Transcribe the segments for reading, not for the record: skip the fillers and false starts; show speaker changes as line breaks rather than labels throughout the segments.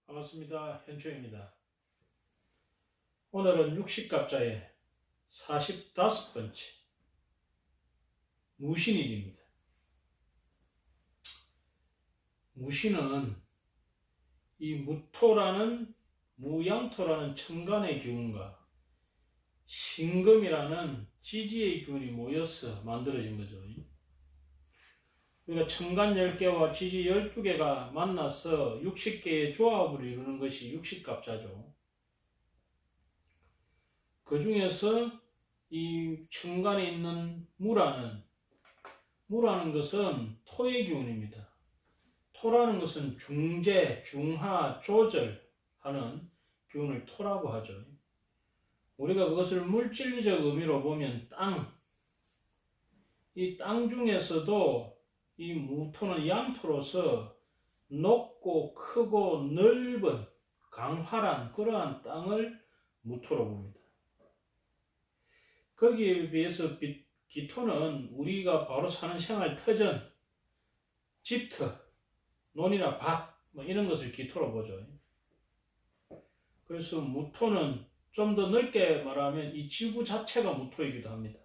반갑습니다. 현초입니다. 오늘은 육식갑자의 45번째 무신일입니다. 무신은 이 무토라는 무양토라는 천간의 기운과 신금이라는 지지의 기운이 모여서 만들어진 거죠. 그러니까 천간 10개와 지지 12개가 만나서 60개의 조합을 이루는 것이 육식갑자죠. 그 중에서 이 천간에 있는 무라는 것은 토의 기운입니다. 토라는 것은 중재, 중하, 조절하는 기운을 토라고 하죠. 우리가 그것을 물질적 의미로 보면 땅, 이 땅 중에서도 이 무토는 양토로서 높고 크고 넓은 강활한 그러한 땅을 무토로 봅니다. 거기에 비해서 기토는 우리가 바로 사는 생활 터전, 집터, 논이나 밭 이런 것을 기토로 보죠. 그래서 무토는 좀 더 넓게 말하면 이 지구 자체가 무토이기도 합니다.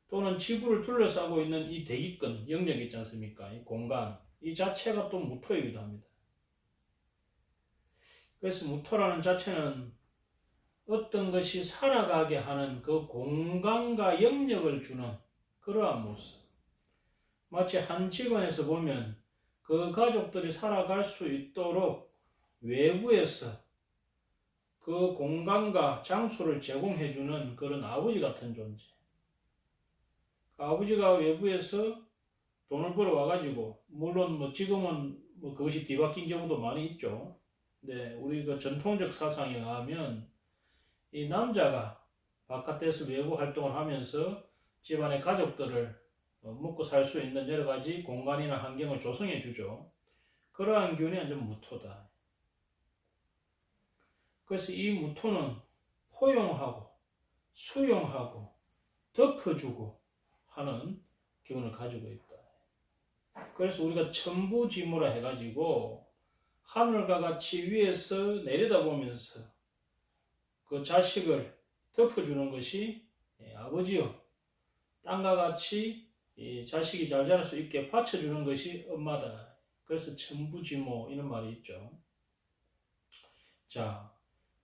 또는 지구를 둘러싸고 있는 이 대기권, 영역 있지 않습니까? 이 공간, 이 자체가 또 무토이기도 합니다. 그래서 무토라는 자체는 어떤 것이 살아가게 하는 그 공간과 영역을 주는 그러한 모습. 마치 한 집안에서 보면 그 가족들이 살아갈 수 있도록 외부에서 그 공간과 장소를 제공해주는 그런 아버지 같은 존재. 아버지가 외부에서 돈을 벌어 와가지고, 물론 지금은 그것이 뒤바뀐 경우도 많이 있죠. 근데 우리 그 전통적 사상에 의하면 이 남자가 바깥에서 외부 활동을 하면서 집안의 가족들을 먹고 살 수 있는 여러 가지 공간이나 환경을 조성해 주죠. 그러한 기운이 완전 무토다. 그래서 이 무토는 포용하고 수용하고 덮어주고 하는 기운을 가지고 있다. 그래서 우리가 천부지무라 해가지고 하늘과 같이 위에서 내려다보면서 그 자식을 덮어주는 것이 아버지요, 땅과 같이 자식이 잘 자랄 수 있게 받쳐주는 것이 엄마다. 그래서 천부지모 이런 말이 있죠. 자,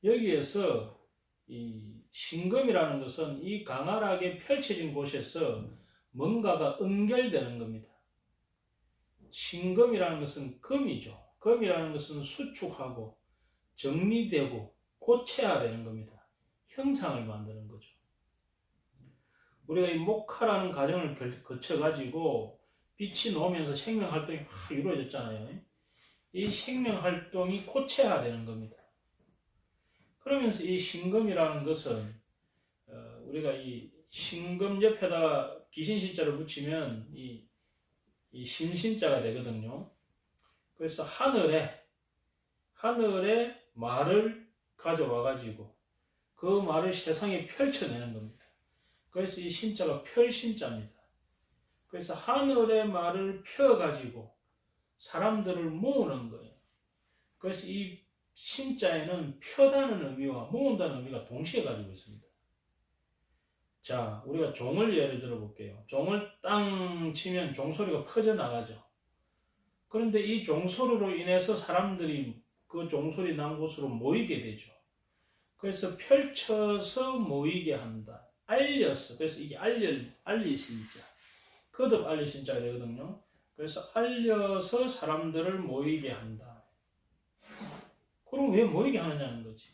여기에서 이 신금이라는 것은 이 강활하게 펼쳐진 곳에서 뭔가가 응결되는 겁니다. 신금이라는 것은 금이죠. 금이라는 것은 수축하고 정리되고 고쳐야 되는 겁니다. 형상을 만드는 거죠. 우리가 이 목화라는 과정을 거쳐가지고 빛이 나오면서 생명활동이 확 이루어졌잖아요. 이 생명활동이 고쳐야 되는 겁니다. 그러면서 이 신금이라는 것은 우리가 이 신금 옆에다가 기신신자를 붙이면 이 신신자가 되거든요. 그래서 하늘에 말을 가져와 가지고 그 말을 세상에 펼쳐내는 겁니다. 그래서 이 신자가 펼신자입니다. 그래서 하늘의 말을 펴가지고 사람들을 모으는 거예요. 그래서 이 신자에는 펴다는 의미와 모은다는 의미가 동시에 가지고 있습니다. 자, 우리가 종을 예를 들어 볼게요. 종을 땅 치면 종소리가 퍼져나가죠. 그런데 이 종소리로 인해서 사람들이 그 종소리 난 곳으로 모이게 되죠. 그래서 펼쳐서 모이게 한다. 알려서. 그래서 이게 알리신자. 거듭 알리신자가 되거든요. 그래서 알려서 사람들을 모이게 한다. 그럼 왜 모이게 하느냐는 거지.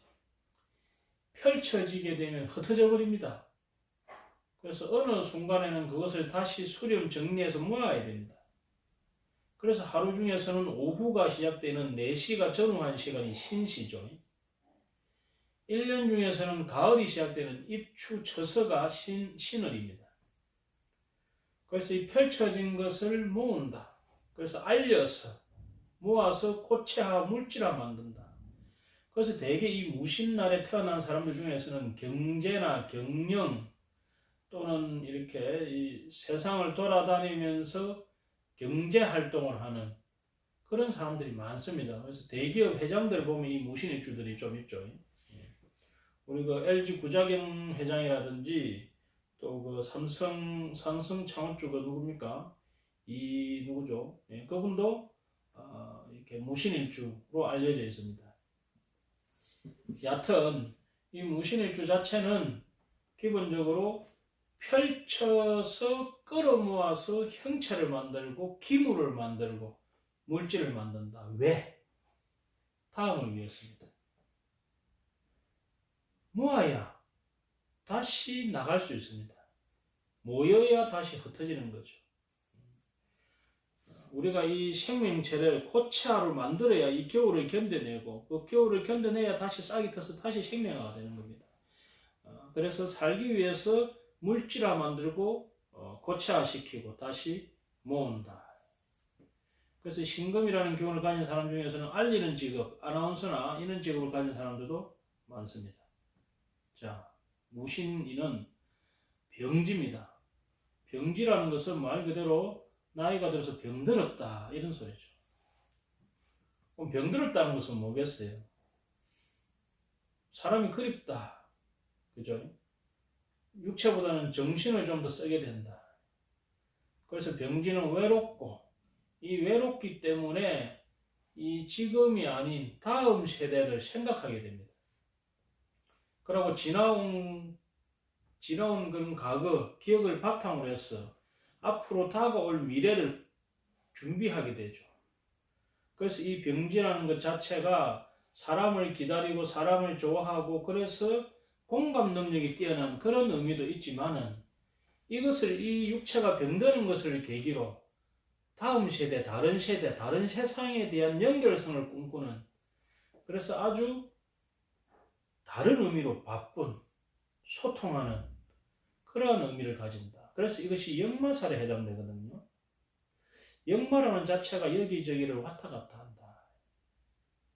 펼쳐지게 되면 흩어져 버립니다. 그래서 어느 순간에는 그것을 다시 수렴 정리해서 모아야 됩니다. 그래서 하루 중에서는 오후가 시작되는 4시가 전후한 시간이 신시죠. 1년 중에서는 가을이 시작되는 입추 처서가 신월입니다. 그래서 이 펼쳐진 것을 모은다. 그래서 알려서 모아서 고체화 물질화 만든다. 그래서 대개 이 무신날에 태어난 사람들 중에서는 경제나 경영 또는 이렇게 이 세상을 돌아다니면서 경제 활동을 하는 그런 사람들이 많습니다. 그래서 대기업 회장들 보면 이 무신일주들이 좀 있죠. 우리 그 LG 구자경 회장이라든지 또 그 삼성 창업주가 누굽니까? 이 누구죠? 예, 그분도 이렇게 무신일주로 알려져 있습니다. 여하튼 이 무신일주 자체는 기본적으로 펼쳐서 끌어모아서 형체를 만들고 기물을 만들고 물질을 만든다. 왜? 다음을 위해서입니다. 모아야 다시 나갈 수 있습니다. 모여야 다시 흩어지는 거죠. 우리가 이 생명체를 코치아로 만들어야 이 겨울을 견뎌내고 그 겨울을 견뎌내야 다시 싹이 터서 다시 생명화가 되는 겁니다. 그래서 살기 위해서 물질화 만들고 고체화시키고 다시 모은다. 그래서 신금이라는 기운을 가진 사람 중에서는 알리는 직업, 아나운서나 이런 직업을 가진 사람들도 많습니다. 자, 무신인은 병지입니다. 병지라는 것은 말 그대로 나이가 들어서 병들었다 이런 소리죠. 그럼 병들었다는 것은 뭐겠어요? 사람이 그립다. 그죠? 육체보다는 정신을 좀 더 쓰게 된다. 그래서 병지는 외롭고 이 외롭기 때문에 이 지금이 아닌 다음 세대를 생각하게 됩니다. 그리고 지나온 그런 과거, 기억을 바탕으로 해서 앞으로 다가올 미래를 준비하게 되죠. 그래서 이 병지라는 것 자체가 사람을 기다리고 사람을 좋아하고 그래서 공감 능력이 뛰어난 그런 의미도 있지만은 이것을 이 육체가 병드는 것을 계기로 다음 세대, 다른 세상에 대한 연결성을 꿈꾸는 그래서 아주 다른 의미로 바쁜 소통하는 그러한 의미를 가진다. 그래서 이것이 역마살에 해당되거든요. 역마라는 자체가 여기저기를 왔다 갔다 한다.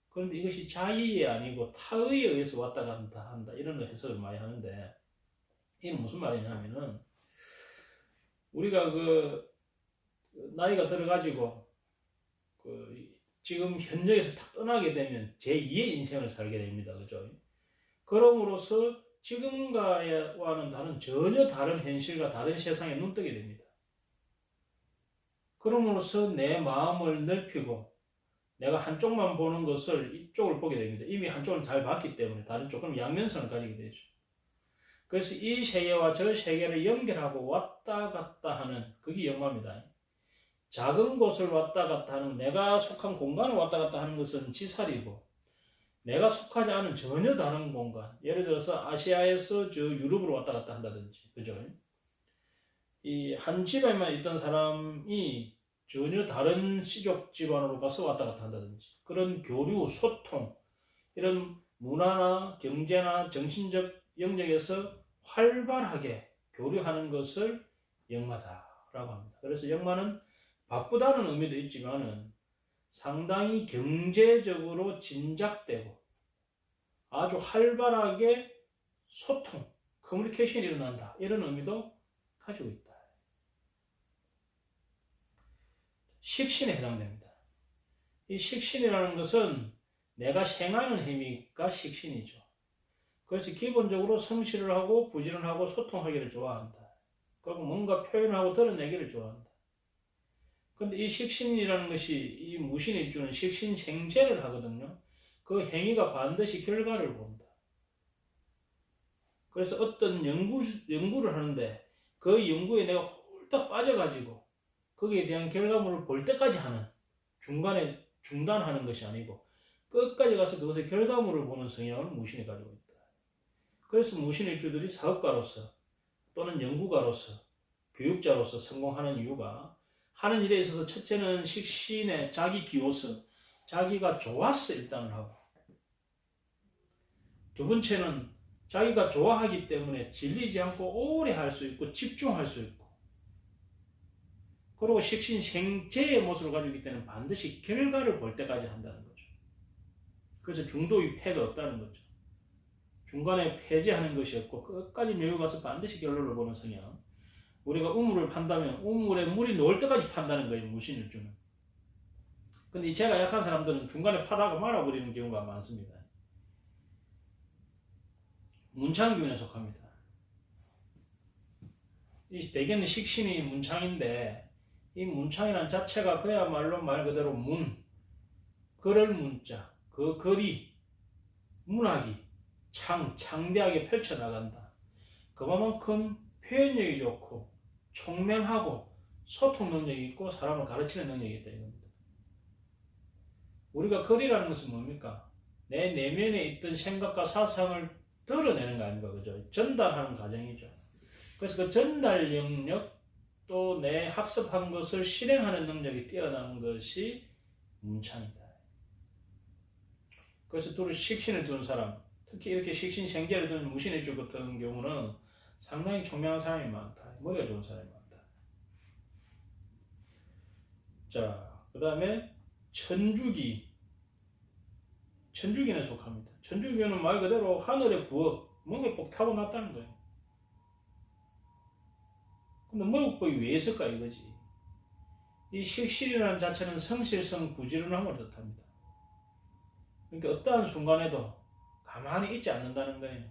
그런데 이것이 자의에 아니고 타의에 의해서 왔다 갔다 한다. 이런 해석을 많이 하는데 이는 무슨 말이냐면은 우리가 나이가 들어가지고 지금 현역에서 딱 떠나게 되면 제2의 인생을 살게 됩니다. 그죠? 그럼으로써 지금과는 전혀 다른 현실과 다른 세상에 눈뜨게 됩니다. 그럼으로써 내 마음을 넓히고 내가 한쪽만 보는 것을 이쪽을 보게 됩니다. 이미 한쪽은 잘 봤기 때문에 다른 쪽은 양면성을 가지게 되죠. 그래서 이 세계와 저 세계를 연결하고 왔다 갔다 하는 그게 역마입니다. 작은 곳을 왔다 갔다 하는 내가 속한 공간을 왔다 갔다 하는 것은 지살이고 내가 속하지 않은 전혀 다른 공간 예를 들어서 아시아에서 저 유럽으로 왔다 갔다 한다든지 그죠? 이 한 집에만 있던 사람이 전혀 다른 시족 집안으로 가서 왔다 갔다 한다든지 그런 교류, 소통 이런 문화나 경제나 정신적 영역에서 활발하게 교류하는 것을 역마다라고 합니다. 그래서 역마는 바쁘다는 의미도 있지만은 상당히 경제적으로 진작되고 아주 활발하게 소통, 커뮤니케이션이 일어난다. 이런 의미도 가지고 있다. 식신에 해당됩니다. 이 식신이라는 것은 내가 생하는 힘이니까 식신이죠. 그래서 기본적으로 성실을 하고 부지런하고 소통하기를 좋아한다. 그리고 뭔가 표현하고 드러내기를 좋아한다. 근데 이 식신이라는 것이 이 무신일주는 식신생재를 하거든요. 그 행위가 반드시 결과를 본다. 그래서 어떤 연구를 하는데 그 연구에 내가 홀딱 빠져가지고 거기에 대한 결과물을 볼 때까지 하는 중간에 중단하는 것이 아니고 끝까지 가서 그것의 결과물을 보는 성향을 무신이 가지고 있다. 그래서 무신일주들이 사업가로서 또는 연구가로서 교육자로서 성공하는 이유가 하는 일에 있어서 첫째는 식신의 자기 기호성, 자기가 좋아서 일단을 하고 두 번째는 자기가 좋아하기 때문에 질리지 않고 오래 할 수 있고 집중할 수 있고 그리고 식신생재의 모습을 가지고 있기 때문에 반드시 결과를 볼 때까지 한다는 거죠. 그래서 중도의 폐가 없다는 거죠. 중간에 폐지하는 것이 없고 끝까지 밀고 가서 반드시 결론을 보는 성향. 우리가 우물을 판다면 우물에 물이 녹을 때까지 판다는 거예요. 무신일주는. 근데 이 재가 약한 사람들은 중간에 파다가 말아버리는 경우가 많습니다. 문창기운에 속합니다. 이 대개는 식신이 문창인데 이 문창이란 자체가 그야말로 말 그대로 걸을 문자, 그 거리, 문학이 창대하게 펼쳐나간다. 그만큼 표현력이 좋고 총명하고 소통 능력이 있고 사람을 가르치는 능력이 있다 이겁니다. 우리가 글이라는 것은 뭡니까? 내 내면에 있던 생각과 사상을 드러내는 거 아닙니까? 그죠? 전달하는 과정이죠. 그래서 그 전달 영역 또 내 학습한 것을 실행하는 능력이 뛰어난 것이 문창이다. 그래서 둘이 식신을 둔 사람, 특히 이렇게 식신 생계를 둔 무신일주 같은 경우는 상당히 총명한 사람이 많다. 머리가 좋은 사람이 많다. 자, 그 다음에 천주기에 속합니다. 천주기는 말 그대로 하늘의 부업, 뭔가 꼭 타고났다는 거예요. 근데 먹을법이 왜 있을까 이거지. 이 식신이라는 자체는 성실성 부지런함을 뜻합니다. 그러니까 어떠한 순간에도 가만히 있지 않는다는 거예요.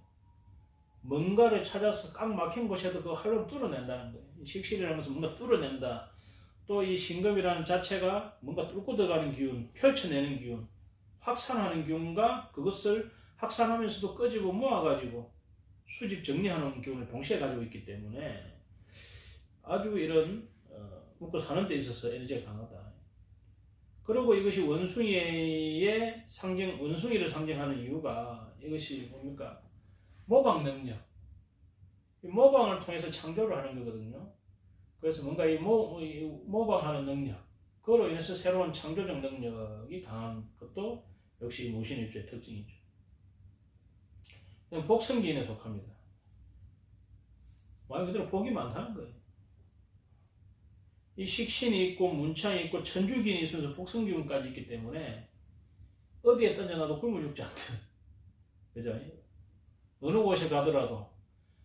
뭔가를 찾아서 꽉 막힌 곳에도 그 활로를 뚫어낸다는 거예요. 이 식신이라는 것은 뭔가 뚫어낸다. 또 이 신금이라는 자체가 뭔가 뚫고 들어가는 기운, 펼쳐내는 기운, 확산하는 기운과 그것을 확산하면서도 끄집어 모아가지고 수집 정리하는 기운을 동시에 가지고 있기 때문에 아주 이런 먹고 사는 데 있어서 에너지가 강하다. 그리고 이것이 원숭이의 원숭이를 상징하는 이유가 이것이 뭡니까? 모방 능력. 모방을 통해서 창조를 하는 거거든요. 그래서 뭔가 이 모방하는 능력, 그로 인해서 새로운 창조적 능력이 강한 것도 역시 무신일주의 특징이죠. 복성기인에 속합니다. 말 그대로 복이 많다는 거예요. 이 식신이 있고 문창이 있고 천주기인이 있으면서 복성기운까지 있기 때문에 어디에 던져놔도 굶어 죽지 않든, 그죠? 어느 곳에 가더라도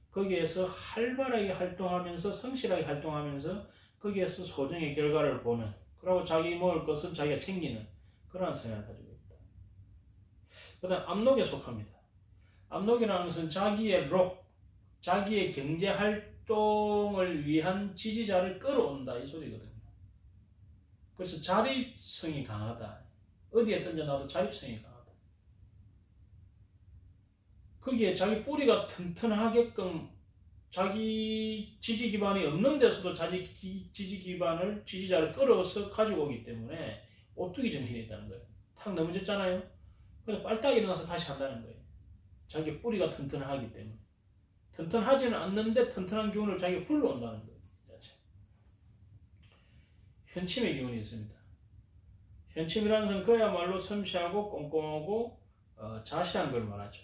거기에서 활발하게 활동하면서 성실하게 활동하면서 거기에서 소정의 결과를 보는, 그리고 자기 먹을 것은 자기가 챙기는 그러한 성향을 가지고 있다. 그 다음 압록에 속합니다. 압록이라는 것은 자기의 경제 활동을 위한 지지자를 끌어온다 이 소리거든요. 그래서 자립성이 강하다. 어디에 던져놔도 자립성이 강하다. 거기에 자기 뿌리가 튼튼하게끔 자기 지지 기반이 없는 데서도 자기 지지자를 끌어서 가지고 오기 때문에 오뚜기 정신이 있다는 거예요. 탁 넘어졌잖아요. 그래서 빨딱 일어나서 다시 한다는 거예요. 자기 뿌리가 튼튼하기 때문에. 튼튼하지는 않는데 튼튼한 기운을 자기가 불러온다는 거예요. 현침의 기운이 있습니다. 현침이라는 것은 그야말로 섬세하고 꼼꼼하고 자세한 걸 말하죠.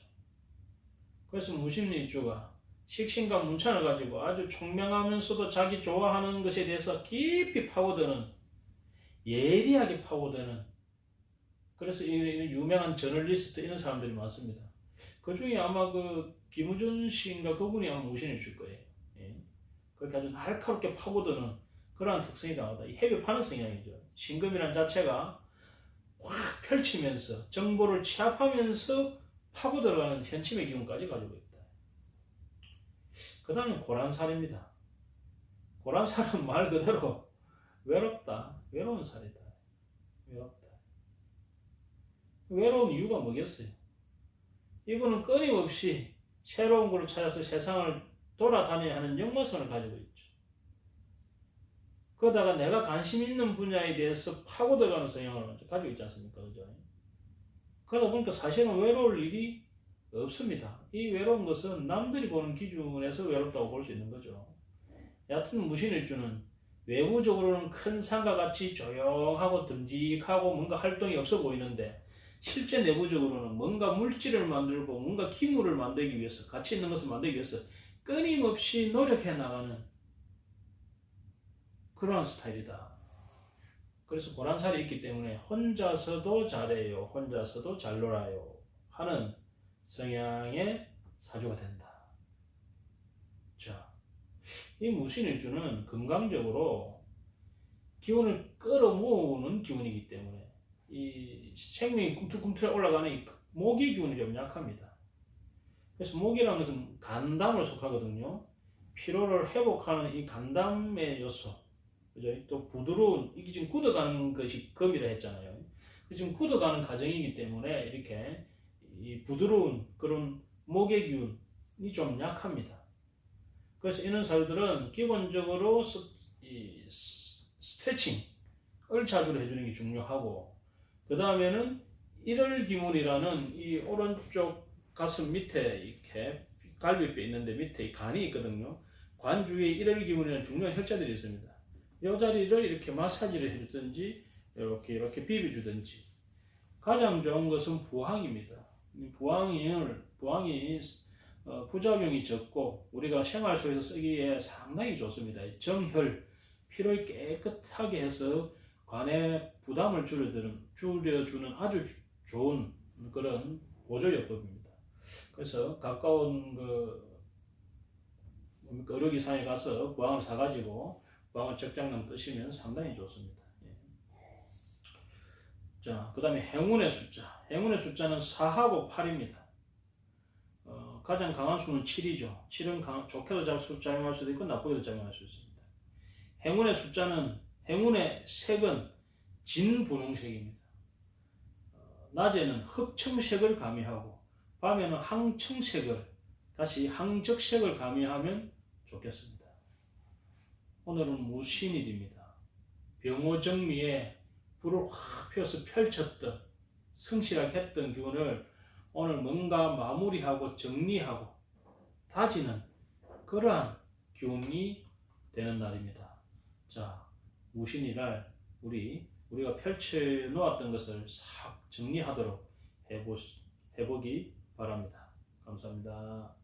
그래서 무신일주가 식신과 문찬을 가지고 아주 총명하면서도 자기 좋아하는 것에 대해서 깊이 파고드는, 예리하게 파고드는, 그래서 이런 유명한 저널리스트 이런 사람들이 많습니다. 그 중에 아마 그 김우준 씨인가 그분이 아마 무신일주일 거예요. 예. 그렇게 아주 날카롭게 파고드는 그러한 특성이 강하다. 이 헤비 파는 성향이죠. 신금이라는 자체가 확 펼치면서 정보를 취합하면서 파고 들어가는 현침의 기운까지 가지고 있다. 그 다음은 고란살입니다. 고란살은 말 그대로 외롭다. 외로운 살이다. 외롭다. 외로운 이유가 뭐겠어요? 이분은 끊임없이 새로운 걸 찾아서 세상을 돌아다녀야 하는 역마성을 가지고 있죠. 그러다가 내가 관심 있는 분야에 대해서 파고 들어가는 성향을 가지고 있지 않습니까? 그죠? 그러다 보니까 사실은 외로울 일이 없습니다. 이 외로운 것은 남들이 보는 기준에서 외롭다고 볼 수 있는 거죠. 여하튼 무신일주는 외부적으로는 큰 산과 같이 조용하고 듬직하고 뭔가 활동이 없어 보이는데 실제 내부적으로는 뭔가 물질을 만들고 뭔가 기물을 만들기 위해서, 가치 있는 것을 만들기 위해서 끊임없이 노력해 나가는 그러한 스타일이다. 그래서 고란살이 있기 때문에 혼자서도 잘해요, 혼자서도 잘 놀아요 하는 성향의 사주가 된다. 자, 이 무신일주는 건강적으로 기운을 끌어모으는 기운이기 때문에 이 생명이 꿈틀꿈틀 올라가는 이 모기 기운이 좀 약합니다. 그래서 모기라는 것은 간담을 속하거든요. 피로를 회복하는 이 간담의 요소, 그죠? 또 부드러운, 이게 지금 굳어가는 것이 금이라 했잖아요. 지금 굳어가는 과정이기 때문에 이렇게 이 부드러운 그런 목의 기운이 좀 약합니다. 그래서 이런 사람들은 기본적으로 스트레칭을 자주 해주는 게 중요하고, 그 다음에는 일월기물이라는 이 오른쪽 가슴 밑에 이렇게 갈비뼈 있는데 밑에 이 간이 있거든요. 관 주위에 일월기물이라는 중요한 혈자들이 있습니다. 이 자리를 이렇게 마사지를 해주든지 이렇게 비벼주든지. 가장 좋은 것은 부항입니다. 부항이 부작용이 적고 우리가 생활 속에서 쓰기에 상당히 좋습니다. 정혈, 피를 깨끗하게 해서 관에 부담을 줄여주는 아주 좋은 그런 보조요법입니다. 그래서 가까운 의료기상에 가서 부항을 사가지고 부항을 적장량 뜨시면 상당히 좋습니다. 자, 그 다음에 행운의 숫자. 행운의 숫자는 4하고 8입니다. 가장 강한 수는 7이죠. 7은 좋게도 작용할 수도 있고 나쁘게도 작용할 수 있습니다. 행운의 숫자는, 행운의 색은 진분홍색입니다. 낮에는 흑청색을 가미하고 밤에는 항청색을, 다시 항적색을 가미하면 좋겠습니다. 오늘은 무신일입니다. 병호정미에 불을 확 펴서 펼쳤던, 성실하게 했던 기운을 오늘 뭔가 마무리하고 정리하고 다지는 그러한 기운이 되는 날입니다. 자, 무신이날 우리가 펼쳐 놓았던 것을 싹 정리하도록 해보기 바랍니다. 감사합니다.